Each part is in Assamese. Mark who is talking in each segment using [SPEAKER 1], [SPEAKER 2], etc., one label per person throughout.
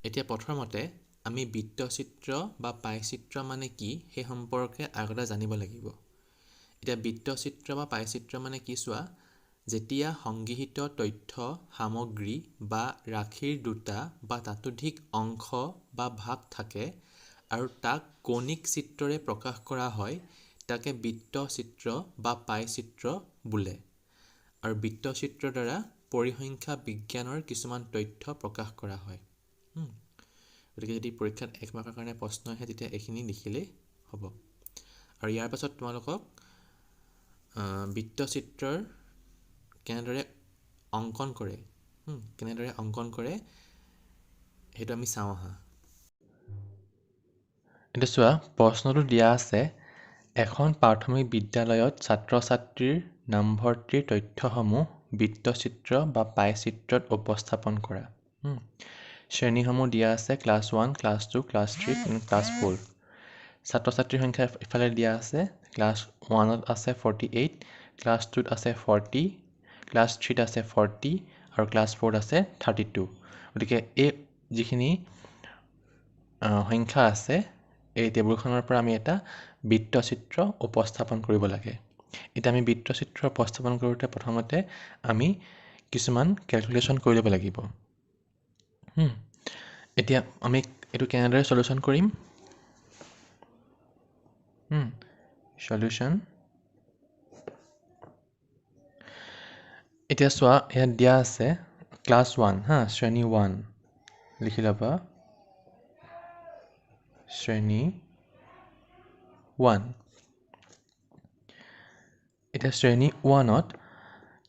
[SPEAKER 1] এতিয়া প্ৰথমতে আমি বৃত্তচিত্ৰ বা পাইচিত্ৰ মানে কি সেই সম্পৰ্কে আগতে জানিব লাগিব। এতিয়া বৃত্তচিত্ৰ বা পাইচিত্ৰ মানে কি চোৱা, যেতিয়া সংগৃহীত তথ্য সামগ্ৰী বা ৰাশিৰ দুটা বা তাতোধিক অংশ বা ভাগ থাকে আৰু তাক কৌণিক চিত্ৰৰে প্ৰকাশ কৰা হয়, তাকে বৃত্তচিত্ৰ বা পাইচিত্ৰ বোলে। আৰু বৃত্তচিত্ৰৰ দ্বাৰা পৰিসংখ্যা বিজ্ঞানৰ কিছুমান তথ্য প্ৰকাশ কৰা হয়। গতিকে যদি পৰীক্ষাত 1 মাৰ্কৰ কাৰণে প্ৰশ্ন আহে তেতিয়া এইখিনি লিখিলেই হ'ব। আৰু ইয়াৰ পাছত তোমালোকক বৃত্তচিত্ৰৰ কেনেদৰে অংকন কৰে সেইটো আমি চাওঁ আহা। এতিয়া চোৱা, প্ৰশ্নটো দিয়া আছে এখন প্ৰাথমিক বিদ্যালয়ত ছাত্ৰ ছাত্ৰীৰ নামভৰ্তিৰ তথ্যসমূহ বৃত্তচিত্ৰ বা পাইচিত্ৰত উপস্থাপন কৰা। শ্ৰেণীসমূহ দিয়া আছে ক্লাছ 1, ক্লাছ 2, ক্লাছ 3, ক্লাছ 4। ছাত্ৰ ছাত্ৰীৰ সংখ্যা ইফালে দিয়া আছে, ক্লাছ 1ত আছে 48, ক্লাছ 2ত আছে 40, ক্লাছ 3ত আছে 40 আৰু ক্লাছ 4ত আছে 32। গতিকে এই যিখিনি সংখ্যা আছে এই টেবুলখনৰ পৰা আমি এটা বৃত্তচিত্ৰ উপস্থাপন কৰিব লাগে। এতিয়া আমি বৃত্তচিত্ৰ উপস্থাপন কৰোঁতে প্ৰথমতে আমি কিছুমান কেলকুলেশ্যন কৰি ল'ব লাগিব। এতিয়া আমি এইটো কেনেদৰে সলিউশ্যন কৰিম? সলিউশ্যন। এতিয়া চোৱা, ইয়াত দিয়া আছে ক্লাছ 1, শ্ৰেণী 1 লিখি ল'বা, শ্ৰেণী 1। এতিয়া শ্ৰেণী 1ত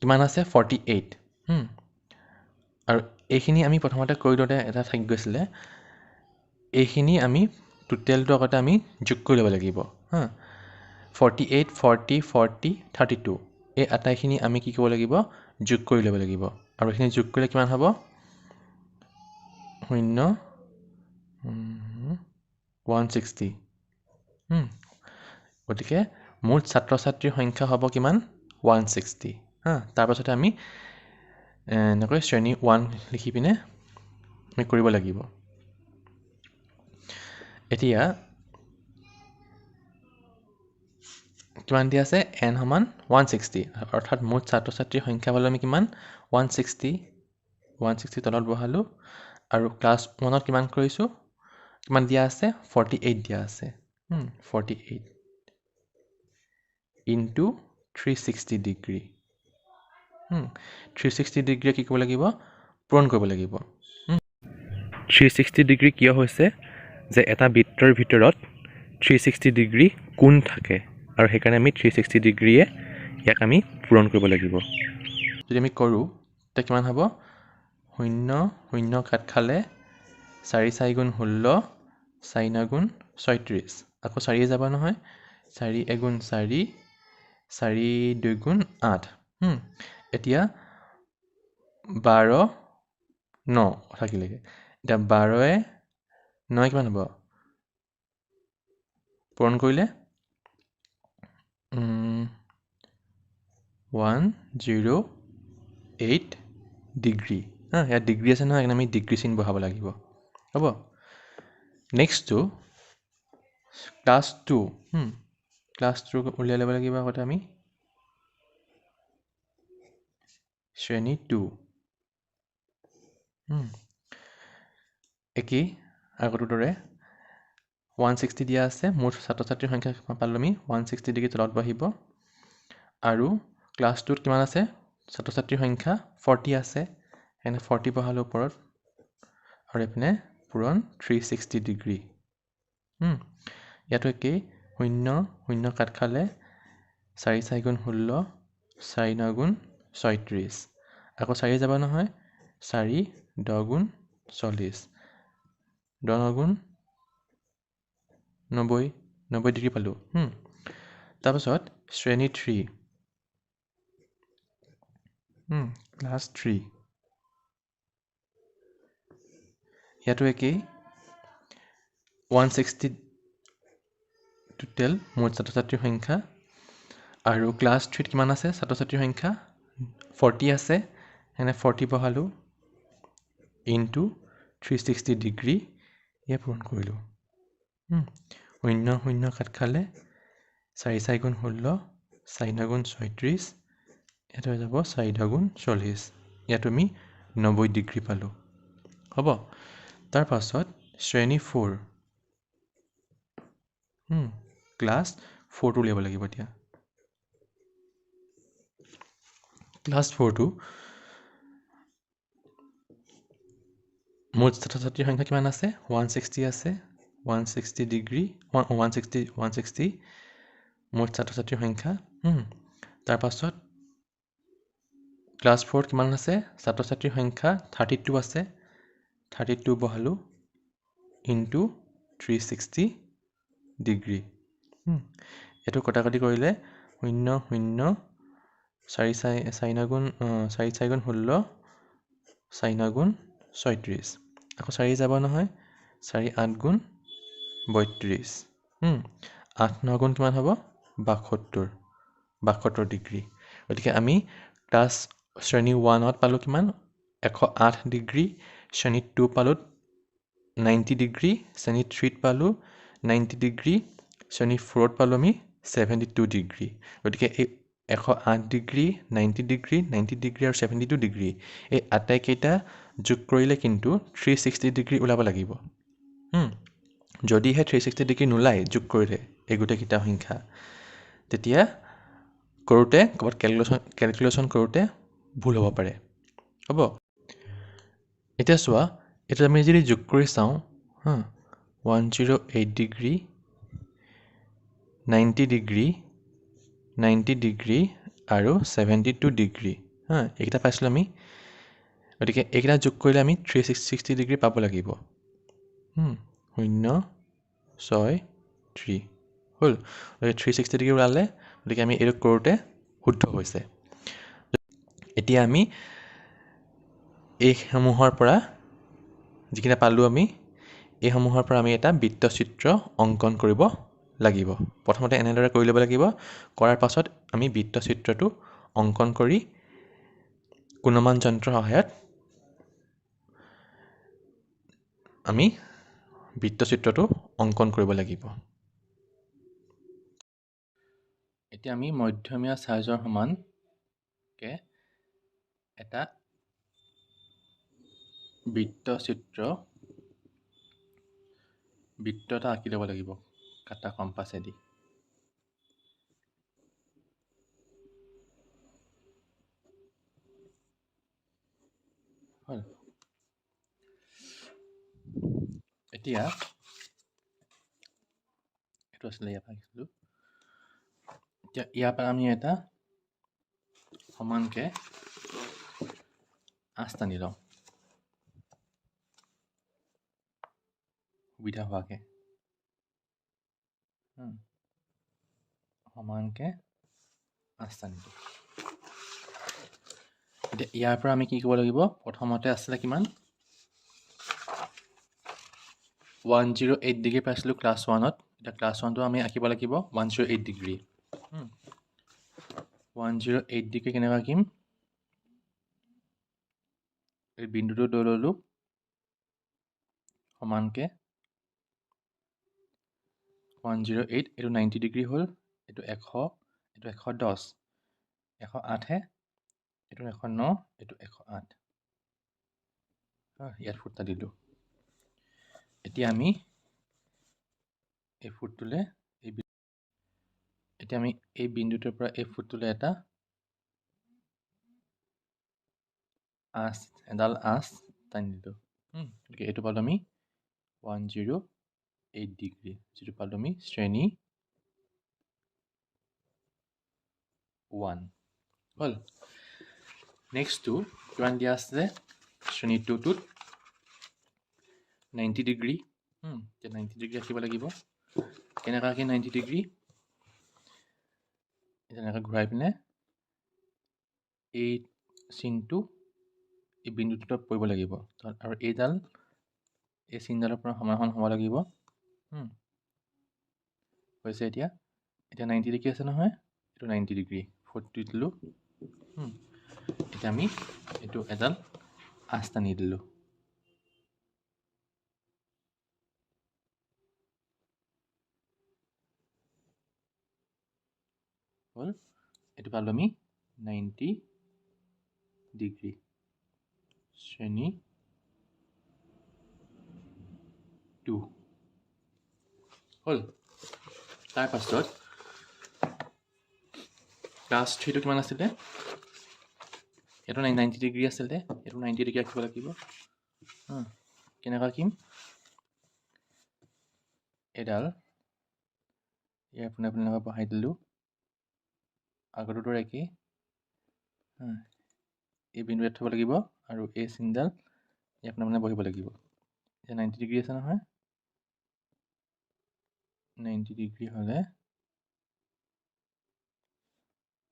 [SPEAKER 1] কিমান আছে? 48। আৰু এইখিনি আমি প্ৰথমতে কৰি লওঁতে এটা থাকি গৈছিলে, এইখিনি আমি টোটেলটো আগতে আমি যোগ কৰি ল'ব লাগিব। 48, 40, 40, 32 এই আটাইখিনি আমি কি কৰিব লাগিব? যোগ কৰি ল'ব লাগিব। আৰু এইখিনি যোগ কৰিলে কিমান হ'ব? 160। গতিকে মুঠ ছাত্ৰ ছাত্ৰীৰ সংখ্যা হ'ব কিমান? 160। তাৰপাছতে আমি এনেকৈ শ্ৰেণী 1 লিখি পিনে আমি কৰিব লাগিব। এতিয়া কিমান দিয়া আছে? n সমান 160, অৰ্থাৎ মুঠ ছাত্ৰ ছাত্ৰীৰ সংখ্যা পালোঁ আমি কিমান? 160 তলত বহালোঁ। আৰু ক্লাছ 1ত কিমান কৰিছোঁ? কিমান দিয়া আছে? 48 দিয়া আছে। 48 ইনটু 360 ডিগ্ৰী। 360 ডিগ্ৰী কি কৰিব লাগিব? পূৰণ কৰিব লাগিব। 360 ডিগ্ৰী কিয় হৈছে? যে এটা বৃত্তৰ ভিতৰত 360 ডিগ্ৰী কোণ থাকে আৰু সেইকাৰণে আমি 360 ডিগ্ৰীয়ে ইয়াক আমি পূৰণ কৰিব লাগিব। যদি আমি কৰোঁ তেতিয়া কিমান হ'ব? 0, 0 কাট খালে 4 4 গুণ 16, 4 9 গুণ 36। আকৌ 4 যাব নহয়, 4 1 গুণ 4, 4 2 গুণ 8। এতিয়া 12, 9 থাকিলেগে। এতিয়া 12 9 কিমান হ'ব? পূৰণ কৰিলে 108 ডিগ্ৰী। ইয়াত ডিগ্ৰী আছে নহয়, সেইকাৰণে আমি ডিগ্ৰী চিন বহাব লাগিব। হ'ব। নেক্সটটো ক্লাছ 2। ক্লাছ 2 উলিয়াই ল'ব লাগিব আগতে আমি। শ্ৰেণী 2। একেই আগৰ দৰে 160 দিয়া আছে। মুঠ ছাত্ৰ ছাত্ৰীৰ সংখ্যা পালোঁ আমি 160 ডিগ্ৰী তলত বহিব। আৰু ক্লাছ 2ত কিমান আছে? ছাত্ৰ ছাত্ৰীৰ সংখ্যা 40 আছে, সেইকাৰণে 40 বহালোঁ ওপৰত। আৰু এইপিনে পূৰণ 360 ডিগ্ৰী। ইয়াতো একেই, 0 0 কাট খালে 4 4 গুণ 16, 4 9 গুণ 36। আকৌ 4 যাব নহয়, 4 10 গুণ 40, 10 9 গুণ 90 ডিগ্ৰী পালোঁ। তাৰপাছত শ্ৰেণী 3, ক্লাছ 3। ইয়াতো একেই, 160 টোটেল মুঠ ছাত্ৰ ছাত্ৰীৰ সংখ্যা। আৰু ক্লাছ 3ত কিমান আছে ছাত্ৰ ছাত্ৰীৰ সংখ্যা? 40 আছে, সেইকাৰণে 40 বহালোঁ ইনটু 360 ডিগ্ৰী ইয়াত পূৰণ কৰিলোঁ 0 0 কাট খালে 4 4 গুণ 16 4 9 গুণ 36 ইয়াত হৈ যাব 4 10 গুণ 40 ইয়াত আমি 90 ডিগ্ৰী পালোঁ হ'ব তাৰ পাছত শ্ৰেণী 4 ক্লাছ 4 টো উলিয়াব লাগিব এতিয়া ক্লাছ 4 টো মুঠ ছাত্ৰ-ছাত্ৰীৰ সংখ্যা কিমান আছে 160 আছে 160 ডিগ্ৰী 160 মুঠ ছাত্ৰ-ছাত্ৰীৰ সংখ্যা তাৰ পাছত ক্লাছ 4 কিমান আছে ছাত্ৰ-ছাত্ৰীৰ সংখ্যা 32 আছে 32 বহালো ইনটু 360 ডিগ্ৰী এইটো কটাকটি কৰিলে 0 0 4 গুণ 16 4 9 গুণ 36 আকৌ 4 যাব নহয় 4 8 গুণ 32 8 9 গুণ কিমান হ'ব 72 ডিগ্ৰী গতিকে আমি ক্লাছ শ্ৰেণী 1ত পালোঁ কিমান 108 ডিগ্ৰী শ্ৰেণী 2 পালোঁ 90 ডিগ্ৰী শ্ৰেণী 3ত পালোঁ 90 ডিগ্ৰী শ্ৰেণী 4ত পালোঁ আমি 72 ডিগ্ৰী গতিকে এই 108 ডিগ্ৰী 90 ডিগ্ৰী 90 ডিগ্ৰী আৰু 72 ডিগ্ৰী এই আটাইকেইটা যোগ কৰিলে কিন্তু 360 ডিগ্ৰী ওলাব লাগিব যদিহে 360 ডিগ্ৰী নোলায় যোগ কৰিলে এই গোটেইকেইটা সংখ্যা তেতিয়া কৰোঁতে ক'ৰবাত কেলকুলেশ্যন কৰোঁতে ভুল হ'ব পাৰে হ'ব এতিয়া চোৱা এটা আমি যদি যোগ কৰি চাওঁ 108 ডিগ্ৰী 90 ডিগ্ৰী 90 ডিগ্ৰী আৰু 72 ডিগ্ৰী এইকেইটা পাইছিলোঁ আমি গতিকে এইকেইটা যোগ কৰিলে আমি 360 ডিগ্ৰী পাব লাগিব 0 6 3 হ'ল গতিকে 360 ডিগ্ৰী ওলালে গতিকে আমি এইটো কৰোঁতে শুদ্ধ হৈছে এতিয়া আমি এইসমূহৰ পৰা যিকেইটা পালোঁ আমি এইসমূহৰ পৰা আমি এটা বৃত্তচিত্ৰ অংকন কৰিব লাগিব প্ৰথমতে এনেদৰে কৰি ল'ব লাগিব কৰাৰ পাছত আমি বৃত্তচিত্ৰটো অংকন কৰি গুণমান যন্ত্ৰৰ সহায়ত আমি বৃত্তচিত্ৰটো অংকন কৰিব লাগিব এতিয়া আমি মধ্যমীয়া চাইজৰ সমানকে এটা বৃত্ত এটা আঁকি ল'ব লাগিব কাটা কম্পাছেদি হ'ল এতিয়া এইটো আছিলে ইয়াৰ পৰা আঁকিছিলোঁ এতিয়া ইয়াৰ পৰা আমি এটা সমানকে আঁচ টানি লওঁ সুবিধা হোৱাকে সমানকে আঁচ টানি দিওঁ এতিয়া ইয়াৰ পৰা আমি কি কৰিব লাগিব প্ৰথমতে আছিলে কিমান 108 ডিগ্ৰী পাইছিলোঁ ক্লাছ 1ত এতিয়া ক্লাছ 1টো আমি আঁকিব লাগিব 108 ডিগ্ৰী 108 ডিগ্ৰী কেনেকৈ আঁকিম এই বিন্দুটো লৈ ল'লোঁ সমানকে 108 এইটো 90 ডিগ্ৰী হ'ল এইটো 100 এইটো 110 108হে এইটো 109 এইটো 108 ইয়াত ফুটা দিলোঁ এতিয়া আমি এই ফুটটোলৈ এতিয়া আমি এই বিন্দুটোৰ পৰা এই ফুটটোলৈ এডাল আঁচ টানি দিলোঁ গতিকে এইটো পালোঁ আমি 108 ডিগ্ৰী যিটো পালোঁ আমি শ্ৰেণী 1 হ'ল নেক্সটটো কিমান দিয়া আছে শ্ৰেণী 2টোত 90 ডিগ্ৰী এতিয়া 90 ডিগ্ৰী ৰাখিব লাগিব কেনেকৈ ৰাখি 90 ডিগ্ৰী তেনেকৈ ঘূৰাই পিনে এই চিনটো এই বিন্দুটোত পৰিব লাগিব আৰু এই চিনডালৰ পৰা সমান হ'ব লাগিব হৈছে এতিয়া 90 ডিগ্ৰী আছে নহয় এইটো 90 ডিগ্ৰী ফুটটো দিলোঁ এতিয়া আমি এইটো এডাল আঁচ টানি দিলোঁ এইটো পালোঁ আমি 90 ডিগ্ৰী শ্ৰেণী 2 হ'ল। তাৰপাছত ক্লাছ 3টো কিমান আছিলে? এইটো 90 ডিগ্ৰী আছিলে, এইটো 90 ডিগ্ৰী ৰাখিব লাগিব। কেনেকুৱা ৰাখিম? এডাল ইয়াৰ পোনে পোনে এনেকৈ বহাই দিলোঁ, আগৰটোতো একেই। এই বিন্দু ইয়াত থ'ব লাগিব আৰু এই চিনডাল ইয়াৰ পোনে পোনে বহিব লাগিব। এতিয়া 90 ডিগ্ৰী আছে নহয়, 90 ডিগ্ৰী হ'লে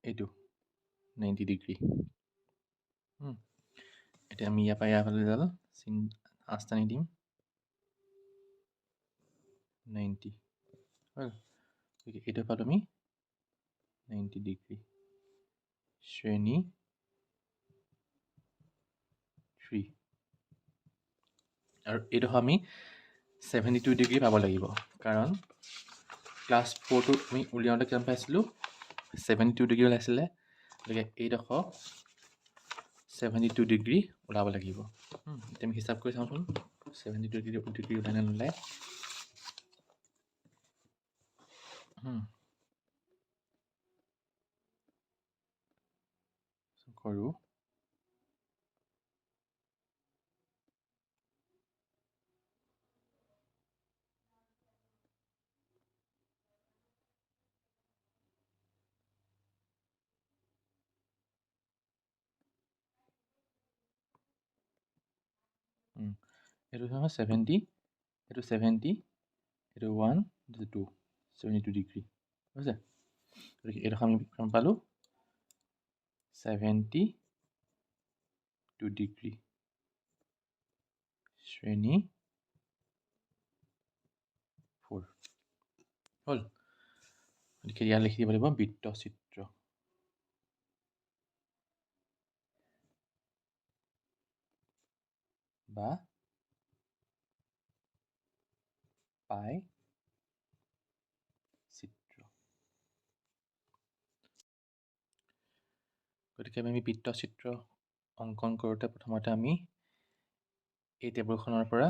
[SPEAKER 1] এইটো 90 ডিগ্ৰী। এতিয়া আমি ইয়াৰ পৰা ইয়াৰ ফালে এডাল চিন আঁচ টানি দিম, 90 হ'ল। এইটো পালোঁ আমি 90 ডিগ্ৰী শ্ৰেণী 3 আৰু এইডোখৰ আমি 72 ডিগ্ৰী পাব লাগিব, কাৰণ ক্লাছ 4টো আমি উলিয়াওঁতে কিমান পাইছিলোঁ? 72 ডিগ্ৰী ওলাইছিলে। গতিকে এইডোখৰ 72 ডিগ্ৰী ওলাব লাগিব। এতিয়া আমি হিচাপ কৰি চাওঁচোন 72 ডিগ্ৰী ওলাই নে নোলায়। কৰোঁ। এইটো নহয় 70, এইটো 70, এইটো 1, এইটো 2, 72 ডিগ্ৰী হৈছে। গতিকে এইডোখৰ আমি কিমান পালোঁ? 72 ডিগ্ৰী শ্ৰেণী 4 হ'ল। গতিকে ইয়াত লিখি দিব লাগিব বৃত্তচিত্ৰ বা পাই চিত্ৰ। গতিকে আমি বৃত্তচিত্ৰ অংকন কৰোঁতে প্ৰথমতে আমি এই টেবুলখনৰ পৰা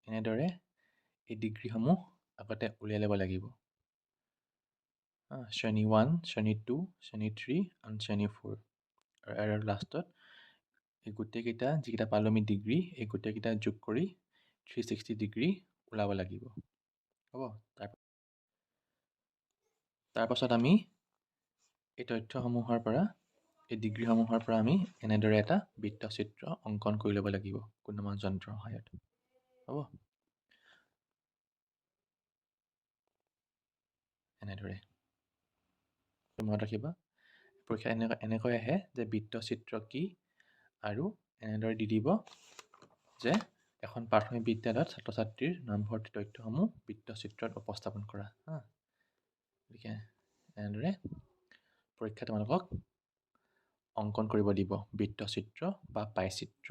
[SPEAKER 1] এনেদৰে এই ডিগ্ৰীসমূহ আগতে উলিয়াই ল'ব লাগিব। শ্ৰেণী 1, শ্ৰেণী 2, শ্ৰেণী 3 আৰু শ্ৰেণী 4 আৰু লাষ্টত এই গোটেইকেইটা যিকেইটা পালোঁ আমি ডিগ্ৰী, এই গোটেইকেইটা যোগ কৰি 360 ডিগ্ৰী ওলাব লাগিব। হ'ব। তাৰপাছত আমি এই তথ্যসমূহৰ পৰা, এই ডিগ্ৰীসমূহৰ পৰা আমি এনেদৰে এটা বৃত্তচিত্ৰ অংকন কৰি ল'ব লাগিব গুণমান যন্ত্ৰৰ সহায়ত। হ'ব। এনেদৰে মনত ৰাখিবা, পৰীক্ষা এনেকৈ আহে যে বৃত্তচিত্ৰ কি, আৰু এনেদৰে দি দিব যে এখন প্ৰাথমিক বিদ্যালয়ত ছাত্ৰ ছাত্ৰীৰ নামভৰ্তি তথ্যসমূহ বৃত্তচিত্ৰত উপস্থাপন কৰা। গতিকে এনেদৰে পৰীক্ষা তোমালোকক অংকন কৰিব দিব বৃত্তচিত্ৰ বা পাইচিত্ৰ।